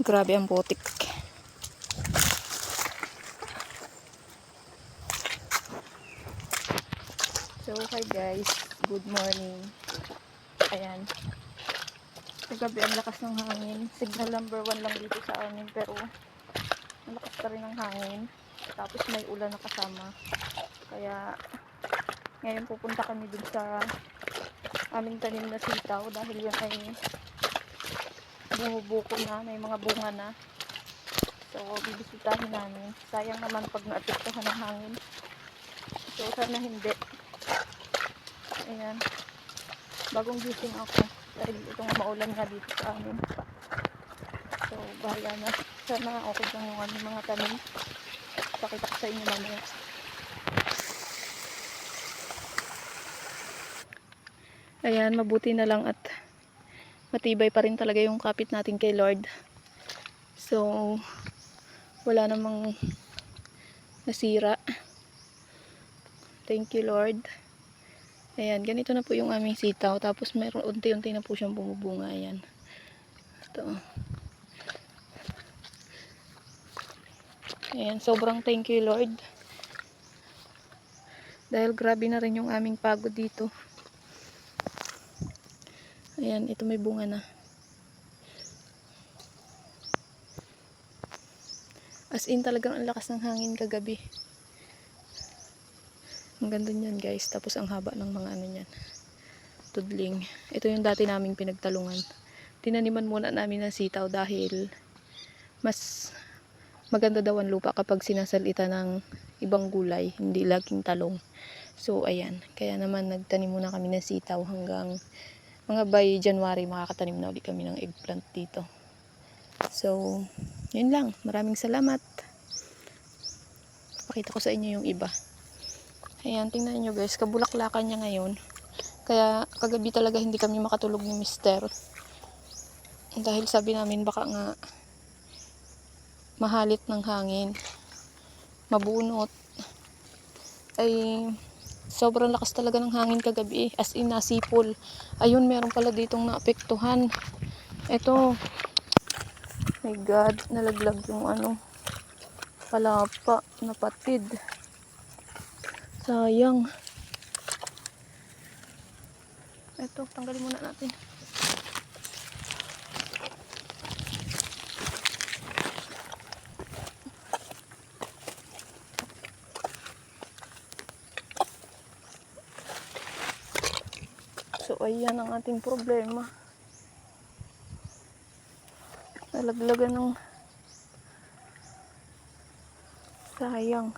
Grabe ang putik. So, hi guys. Good morning. Ayan. Kagabi ang lakas ng hangin. Signal number 1 lang dito sa amin. Pero, malakas pa rin ang hangin. Tapos may ulan na kasama. Kaya, ngayon pupunta kami dun sa aming tanim na sitaw. Dahil yan ay bumubuko na. May mga bunga na. So, bibisitahin namin. Sayang naman pag naapektuhan ng hangin. So, sana hindi. Ayan. Bagong gising ako. Dahil itong maulan nga dito sa amin. So, bahala na. Sana okay lang yung aming mga tanim. Pakita ko sa inyo mamaya. Ayan, mabuti na lang at matibay pa rin talaga yung kapit natin kay Lord. So, wala namang nasira. Thank you, Lord. Ayan, ganito na po yung aming sitaw. Tapos meron unti-unti na po siyang bumubunga. Ayan. Ito. Ayan, sobrang thank you, Lord. Dahil grabe na rin yung aming pagod dito. Ayan, ito may bunga na. As in, talagang ang lakas ng hangin kagabi. Ang ganda niyan, guys. Tapos ang haba ng mga ano niyan. Tudling. Ito yung dati naming pinagtalungan. Tinaniman muna namin ng sitaw dahil mas maganda daw ang lupa kapag sinasalita ng ibang gulay, hindi laging talong. So, ayan. Kaya naman nagtanim muna kami ng sitaw hanggang mga by January makakatanim na ulit kami ng eggplant dito. So, yun lang. Maraming salamat. Pakita ko sa inyo yung iba. Ayan, tingnan nyo guys. Kabulaklakan niya ngayon. Kaya kagabi talaga hindi kami makatulog ni Mister. Dahil sabi namin baka nga mahalit ng hangin. Mabunot. Ay sobrang lakas talaga ng hangin kagabi. As in nasipol. Ayun, meron pala ditong naapektuhan. Ito. My God, nalaglag yung ano, palapa, napatid. Sayang. Ito, tanggalin muna natin. So, ayan ang ating problema. Nalaglagan ng sayang.